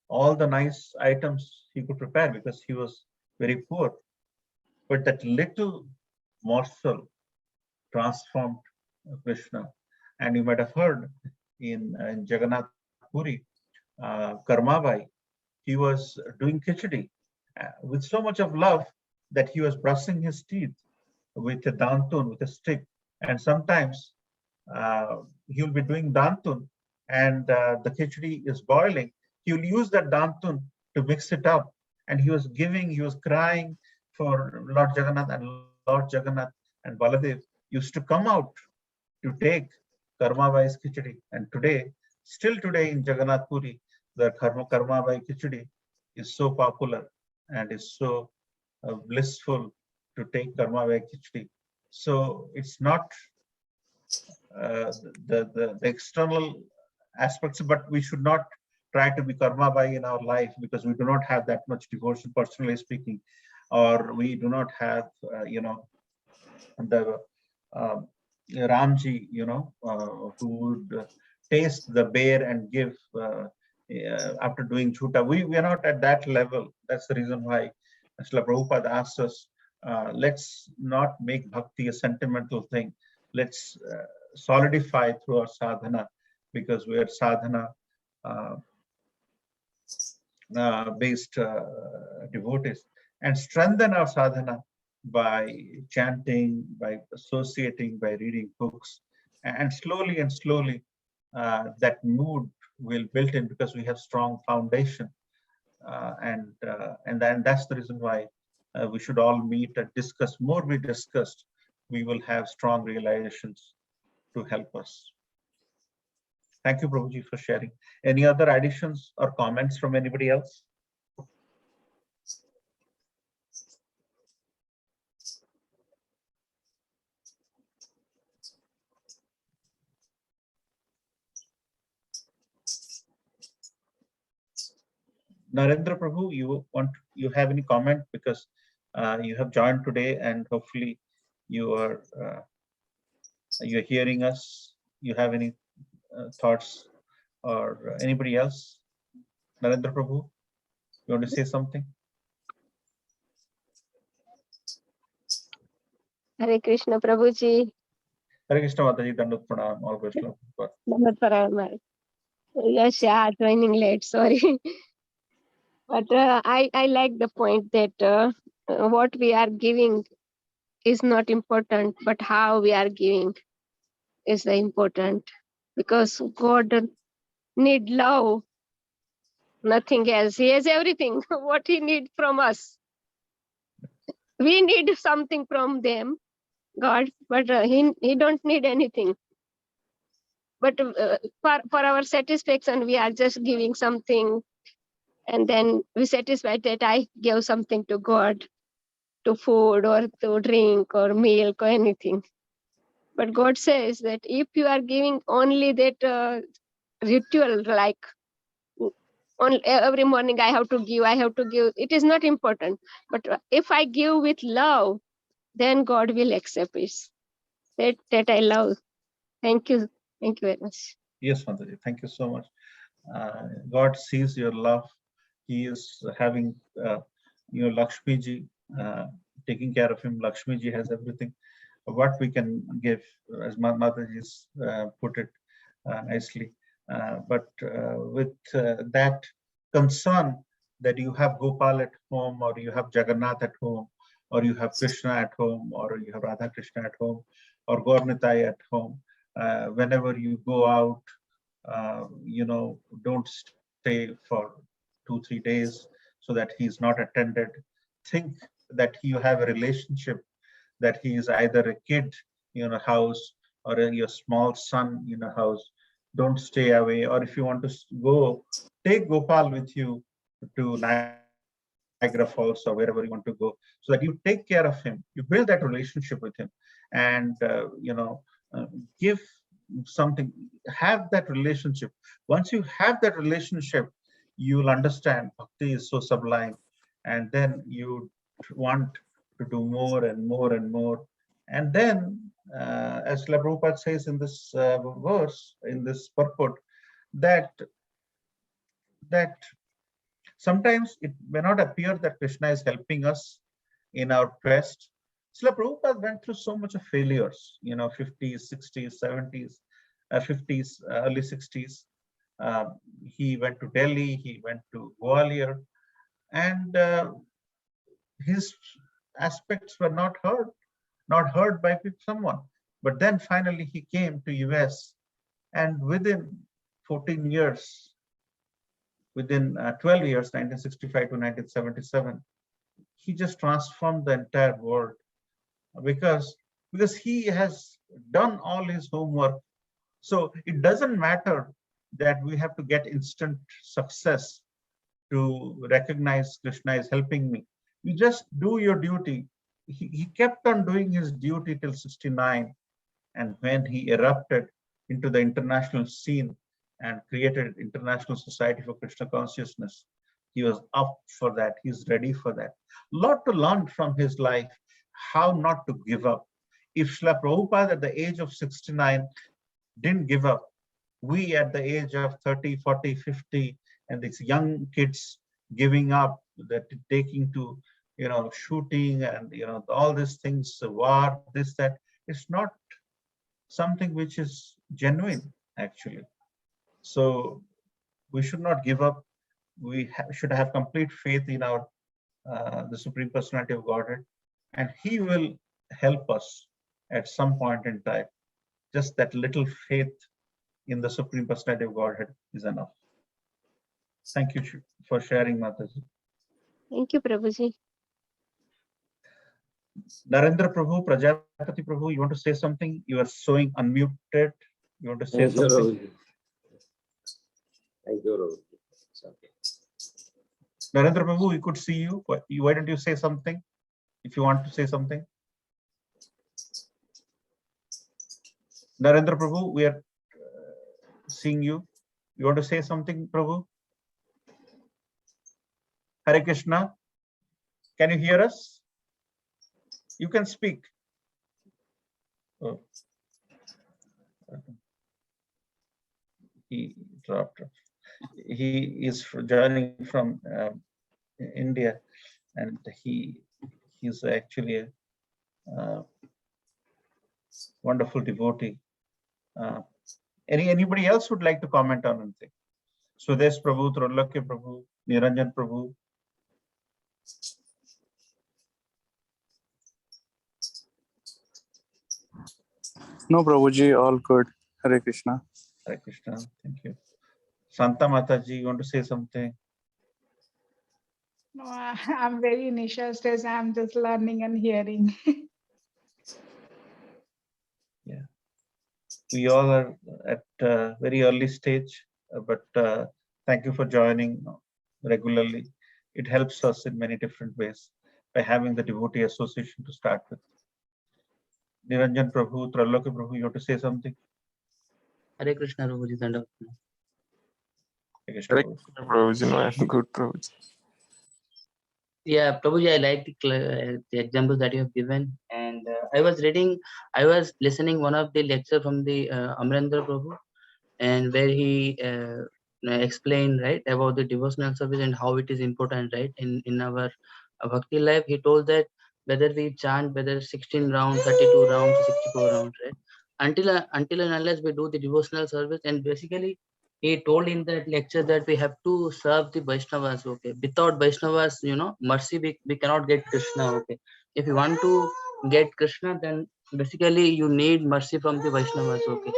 all the nice items he could prepare because he was very poor. But that little morsel transformed Krishna. And you might have heard in Jagannath Puri, Karmabai, he was doing khichdi with so much of love that he was brushing his teeth with a dantun, with a stick. And sometimes he will be doing dantun and the khichdi is boiling. He will use that dantun to mix it up. And he was crying for Lord Jagannath, and Lord Jagannath and Baladev used to come out to take Karmabai's khichdi. And still today in Jagannath Puri, the Karmabai khichdi is so popular and is so blissful to take Karmabai khichdi. So it's not the external aspects, but we should not try to be Karmabai in our life because we do not have that much devotion, personally speaking, or we do not have, the Ramji, who would taste the bear and give after doing chuta. We are not at that level. That's the reason why Srila Prabhupada asked us, let's not make bhakti a sentimental thing. Let's solidify through our sadhana, because we are sadhana based devotees, and strengthen our sadhana by chanting, by associating, by reading books, and slowly that mood will build in because we have strong foundation, and then that's the reason why we should all meet and discuss. More we discussed, we will have strong realizations to help us. Thank you, Prabhuji, for sharing. Any other additions or comments from anybody else? Narendra Prabhu, you have any comment, because you have joined today and hopefully you're hearing us. You have any thoughts, or anybody else? Narendra Prabhu, you want to say something? Hare Krishna Prabhuji. Hare Krishna Mataji, Dandut Pranam, all Krishna. Yes, yeah, joining late, sorry. But I like the point that what we are giving is not important, but how we are giving is the important. Because God need love, nothing else. He has everything. What he need from us, we need something from them, God. But he don't need anything. But for our satisfaction, we are just giving something, and then we satisfied that I gave something to God, to food or to drink or milk or anything. But God says that if you are giving only that ritual, like every morning I have to give, it is not important. But if I give with love, then God will accept it. That I love. Thank you. Thank you very much. Yes, Mataji, thank you so much. God sees your love. He is having, Lakshmi ji, taking care of him. Lakshmi ji has everything. What we can give, as Mataji's put it nicely. But with that concern that you have Gopal at home, or you have Jagannath at home, or you have Krishna at home, or you have Radha Krishna at home, or Gaurnitai at home, whenever you go out, don't stay for 2-3 days so that he's not attended. Think that you have a relationship, that he is either a kid in a house or your small son in a house. Don't stay away. Or if you want to go, take Gopal with you to Niagara Falls or wherever you want to go, so that you take care of him. You build that relationship with him, and give something. Have that relationship. Once you have that relationship, you'll understand bhakti is so sublime, and then you want to do more and more and more. And then, as Srila Prabhupada says in this verse, in this purport, that that sometimes it may not appear that Krishna is helping us in our quest. Srila Prabhupada went through so much of failures, 50s, 60s, 70s, 50s, early 60s. He went to Delhi, he went to Gwalior, and his aspects were not heard by someone. But then finally he came to US, and within 14 years, within 12 years, 1965 to 1977, he just transformed the entire world, because he has done all his homework. So it doesn't matter that we have to get instant success to recognize Krishna is helping me. You just do your duty. He kept on doing his duty till 69. And when he erupted into the international scene and created International Society for Krishna Consciousness, he was up for that. He's ready for that. Lot to learn from his life, how not to give up. If Srila Prabhupada at the age of 69 didn't give up, we at the age of 30, 40, 50, and these young kids giving up, that taking to, shooting and, all these things, war, this, that, it's not something which is genuine, actually. So we should not give up. We should have complete faith in our the Supreme Personality of Godhead, and He will help us at some point in time. Just that little faith in the Supreme Personality of Godhead is enough. Thank you for sharing, Mataji. Thank you, Prabhuji. Narendra Prabhu, Prajapati Prabhu, you want to say something? You are showing unmuted. You want to say Thank you, something? Ravi. Thank you, Ravi. It's okay. Narendra Prabhu, we could see you. Why don't you say something if you want to say something? Narendra Prabhu, we are seeing you. You want to say something, Prabhu? Hare Krishna. Can you hear us? You can speak. Oh. He dropped. He is joining from India, and he's actually a wonderful devotee. Anybody else would like to comment on anything? Sudesh Prabhu, Trolakya Prabhu, Niranjan Prabhu. No, Prabhuji, all good. Hare Krishna. Hare Krishna. Thank you. Santa Mataji, you want to say something? No, I'm very initial stage. I'm just learning and hearing. Yeah. We all are at a very early stage, but thank you for joining regularly. It helps us in many different ways by having the devotee association to start with. Niranjan Prabhu, Traloki Prabhu, you want to say something? Hare Krishna, Prabhuji. Dandavat. Hare Krishna, Prabhu. Prabhuji, no, I'm good, Prabhuji. Yeah, Prabhuji, I like the examples that you have given. And I was listening one of the lecture from the Amrendra Prabhu, and where he explained right about the devotional service and how it is important, right, in our bhakti life. He told that whether we chant whether 16 rounds, 32 rounds, 64 rounds, right, until and unless we do the devotional service. And basically he told in that lecture that we have to serve the Vaishnavas. Okay, without Vaishnavas, mercy, we cannot get Krishna. Okay, if you want to get Krishna, then basically you need mercy from the Vaishnavas. Okay,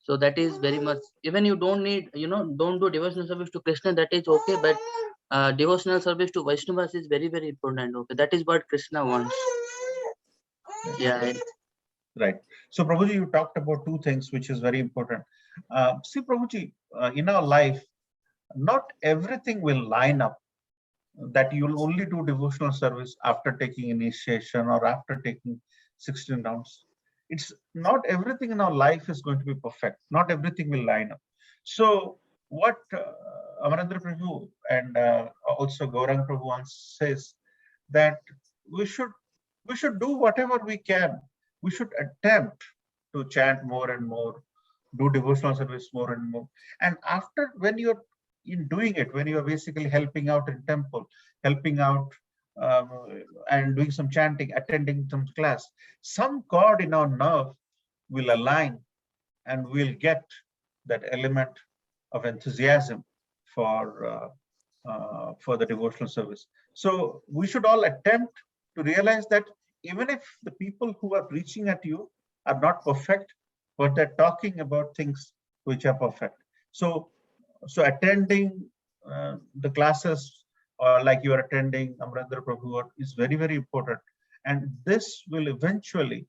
so that is very much, even you don't need, don't do devotional service to Krishna, that is okay, but devotional service to Vaishnavas is very, very important. Okay, that is what Krishna wants. Yeah. Right. So Prabhuji, you talked about two things which is very important. See, Prabhuji, in our life, not everything will line up that you'll only do devotional service after taking initiation or after taking 16 rounds. It's not everything in our life is going to be perfect. Not everything will line up. So what Amarendra Prabhu and also Gaurang Prabhu once says that we should do whatever we can. We should attempt to chant more and more, do devotional service more and more. And after, when you're in doing it, when you're basically helping out in temple, helping out and doing some chanting, attending some class, some chord in our nerve will align and we'll get that element of enthusiasm for the devotional service. So we should all attempt to realize that even if the people who are preaching at you are not perfect, but they're talking about things which are perfect. So attending the classes or like you are attending Amrendra Prabhu is very, very important. And this will eventually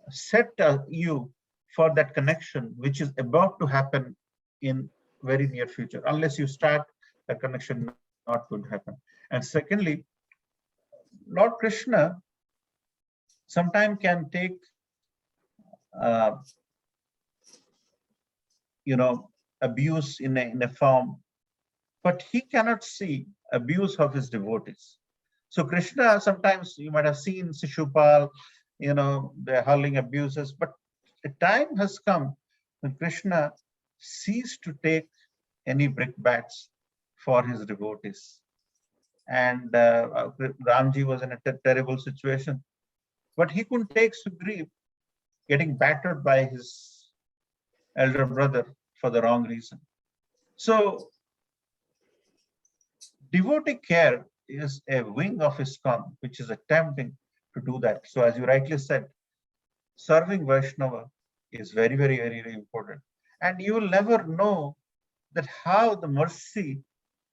set you for that connection, which is about to happen in very near future. Unless you start, that connection not going to happen. And secondly, Lord Krishna sometimes can take, abuse in a form, but he cannot see abuse of his devotees. So Krishna, sometimes you might have seen Shishupal, they're hurling abuses, but a time has come when Krishna ceased to take any brickbats for his devotees. And Ramji was in a terrible situation, but he couldn't take Sugriv getting battered by his elder brother for the wrong reason. So devotee care is a wing of ISKCON, which is attempting to do that. So as you rightly said, serving Vaishnava is very, very, very, very important. And you will never know that how the mercy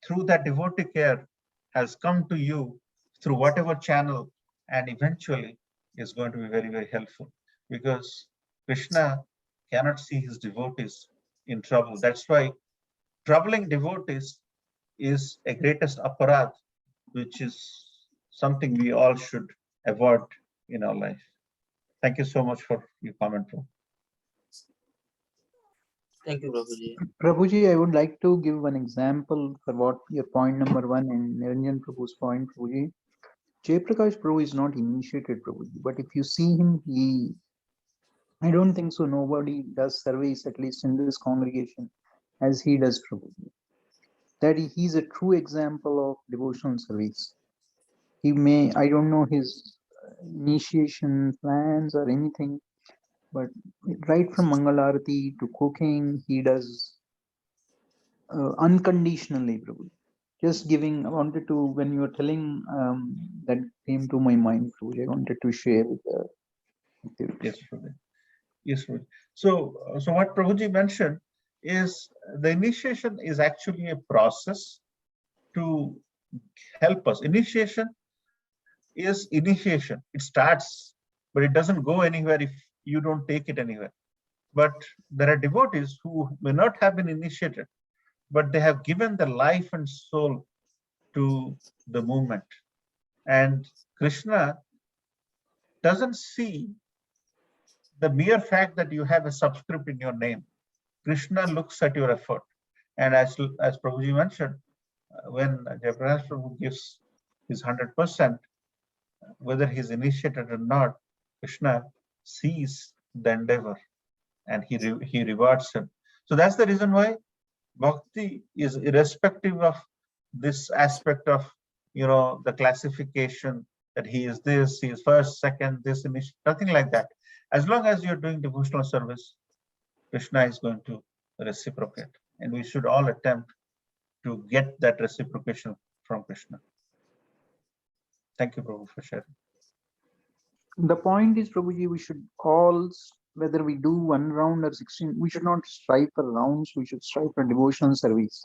through that devotee care has come to you through whatever channel, and eventually is going to be very, very helpful, because Krishna cannot see his devotees in trouble. That's why troubling devotees is a greatest aparadh, which is something we all should avoid in our life. Thank you so much for your comment, Prabhu. Thank you, Prabhuji. Prabhuji, I would like to give one example for what your point number one and Niranjan Prabhu's point, Prabhuji. Jaiprakash Prabhu is not initiated, Prabhuji, but if you see him, I don't think so. Nobody does service, at least in this congregation, as he does, Prabhuji. That he's a true example of devotional service. He may, I don't know his initiation plans or anything, but right from Mangalarati to cooking, he does unconditionally, Prabhu. just giving, I wanted to, when you were telling, that came to my mind, Prabhuji. I wanted to share with you. Yes, Prabhuji. Yes, Prabhuji. So what Prabhuji mentioned is the initiation is actually a process to help us. Initiation is initiation. It starts, but it doesn't go anywhere if you don't take it anywhere. But there are devotees who may not have been initiated, but they have given their life and soul to the movement. And Krishna doesn't see the mere fact that you have a subscript in your name. Krishna looks at your effort. And as Prabhuji mentioned, when Jayaprakash Prabhu gives his 100%, whether he's initiated or not, Krishna sees the endeavor and he rewards him. So that's the reason why bhakti is irrespective of this aspect of, the classification that he is this, he is first, second, this, nothing like that. As long as you're doing devotional service, Krishna is going to reciprocate, and we should all attempt to get that reciprocation from Krishna. Thank you, Prabhu, for sharing. The point is, Prabhuji, we should all, whether we do 1 round or 16, we should not strive for rounds, we should strive for devotional service.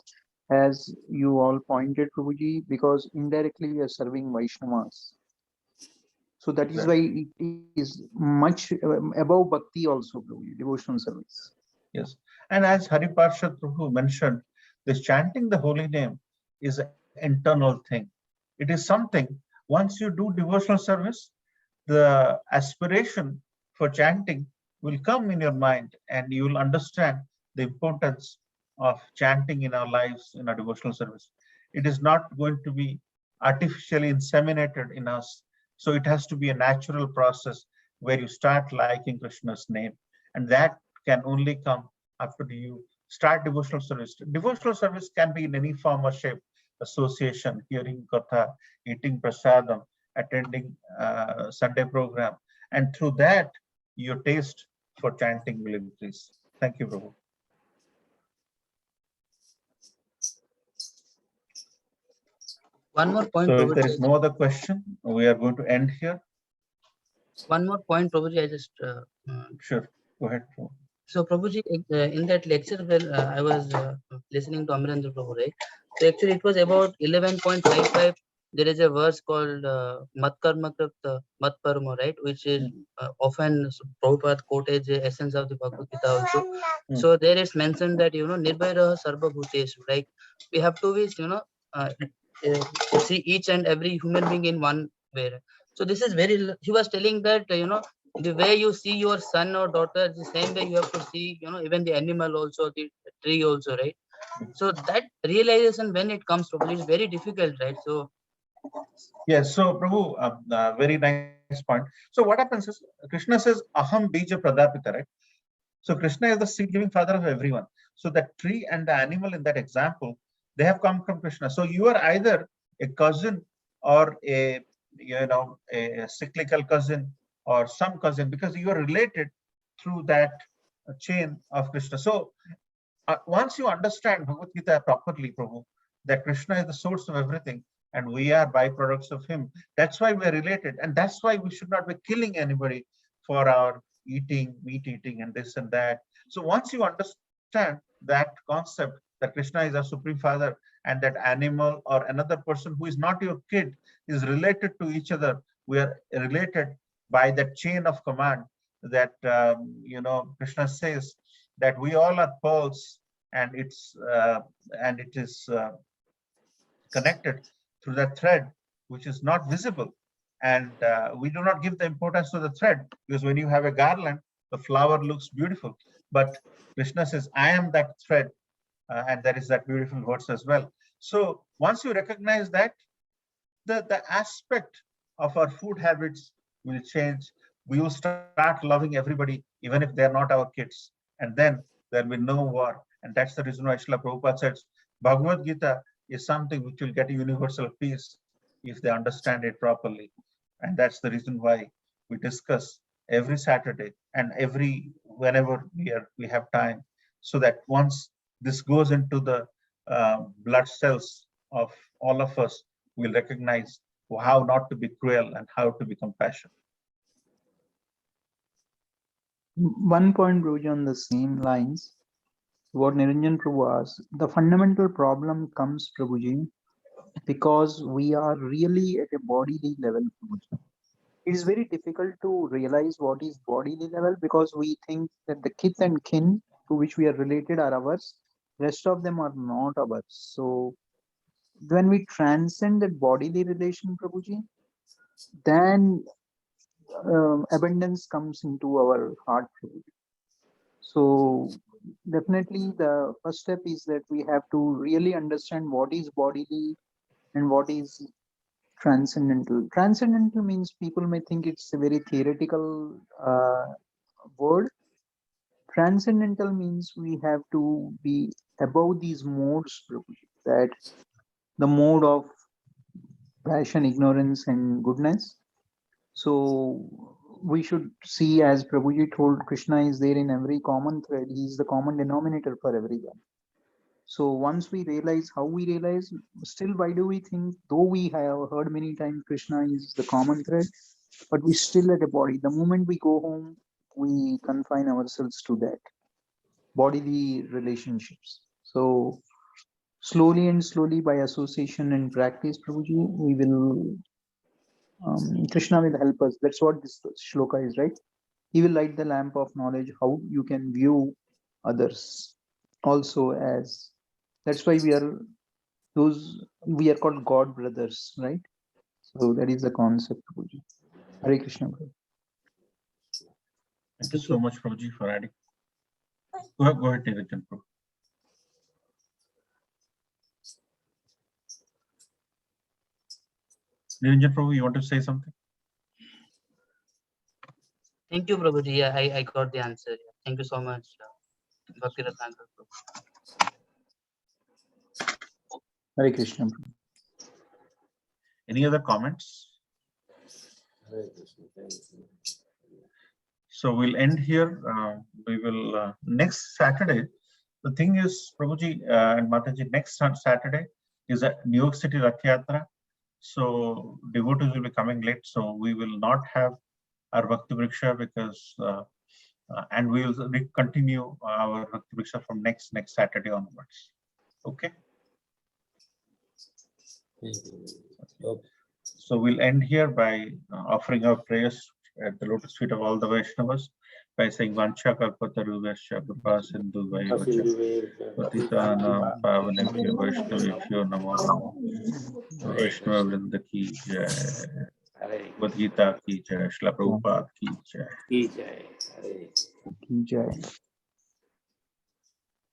As you all pointed, Prabhuji, because indirectly we are serving Vaishnavas. So that is why it is much above bhakti also, Prabhuji, devotional service. Yes, and as Hariparshad Prabhu mentioned, this chanting the holy name is an internal thing. It is something, once you do devotional service, the aspiration for chanting will come in your mind, and you will understand the importance of chanting in our lives, in our devotional service. It is not going to be artificially inseminated in us. So it has to be a natural process where you start liking Krishna's name. And that can only come after you start devotional service. Devotional service can be in any form or shape: association, hearing katha, eating prasadam, attending Sunday program. And through that, your taste for chanting will increase. Thank you, Prabhu. One more point. So if there is no other question, we are going to end here. One more point, Prabhuji, I just... Sure, go ahead, Prabhu. So, Prabhuji, in that lecture where I was listening to Amirendra Prabhu, right? So, actually, it was about 11.55. There is a verse called Mat Karma Krit Mat Parma, right? Which is often Prabhupada quoted the essence of the Bhagavad Gita also. So, there is mentioned that, Nirbhairaha Sarva Bhuteshu, like we have to be, see each and every human being in one way. So, this is very, he was telling that, the way you see your son or daughter, the same way you have to see, even the animal also, the tree also, right? So that realization, when it comes to, is very difficult, right? So yes, so Prabhu, very nice point. So what happens is Krishna says aham bija pradapita, right? So Krishna is the seed giving father of everyone. So the tree and the animal in that example, they have come from Krishna. So you are either a cousin or a cyclical cousin or some cousin, because you are related through that chain of Krishna. So once you understand Bhagavad Gita properly, Prabhu, that Krishna is the source of everything and we are byproducts of him, that's why we are related. And that's why we should not be killing anybody for our eating, meat eating and this and that. So once you understand that concept, that Krishna is our supreme father and that animal or another person who is not your kid is related to each other, we are related by that chain of command that Krishna says that we all are pearls, and it is connected through that thread which is not visible. And we do not give the importance to the thread, because when you have a garland, the flower looks beautiful, but Krishna says, I am that thread, and there is that beautiful verse as well. So once you recognize that, the aspect of our food habits will change. We will start loving everybody, even if they're not our kids. And then there will be no war. And that's the reason why Srila Prabhupada says Bhagavad Gita is something which will get universal peace if they understand it properly. And that's the reason why we discuss every Saturday and whenever we have time, so that once this goes into the blood cells of all of us will recognize how not to be cruel and how to be compassionate. One point, Prabhuji, on the same lines, what Niranjan Prabhu asked, the fundamental problem comes, Prabhuji, because we are really at a bodily level, Prabhuji. It is very difficult to realize what is bodily level because we think that the kith and kin to which we are related are ours, rest of them are not ours. So when we transcend that bodily relation, Prabhuji, then abundance comes into our heart, Prabhuji. So definitely the first step is that we have to really understand what is bodily and what is transcendental. Transcendental means people may think it's a very theoretical word. Transcendental means we have to be above these modes, Prabhuji, that the mode of passion, ignorance, and goodness. So we should see, as Prabhuji told, Krishna is there in every common thread. He is the common denominator for everyone. So once we realize how we realize, still why do we think, though we have heard many times Krishna is the common thread, but we still at a body. The moment we go home, we confine ourselves to that bodily relationships. So slowly and slowly by association and practice, Prabhuji, we will, Krishna will help us. That's what this shloka is, right? He will light the lamp of knowledge, how you can view others also as, that's why we are called God brothers, right? So that is the concept, Prabhuji. Hare Krishna. Thank you so much, Prabhuji, for adding. Go ahead, Niranjan Prabhu. Niranjan Prabhu, you want to say something? Thank you, Prabhuji. Yeah, I got the answer. Thank you so much, Bhakti Ratnakar Prabhu. Hare Krishna. Any other comments? So we'll end here. We will next Saturday. The thing is, Prabhuji and Mataji, next Saturday is a New York City Rath Yatra. So devotees will be coming late. So we will not have our Bhakti Vriksha because, and we will continue our Bhakti Vriksha from next Saturday onwards. Okay. Okay. So we'll end here by offering our prayers at the lotus feet of all the Vaishnavas by saying Vancha Kalpataruvasya Kripa Sindhu Vaivasya Patitanam Pavanebhyo Vaishnavebhyo Namo Namo Vaishnava Vrinda Ki Jai Bhagavad Gita Ki Jai Shila Prabhupada Ki Jai Ki jai. Ki Jai.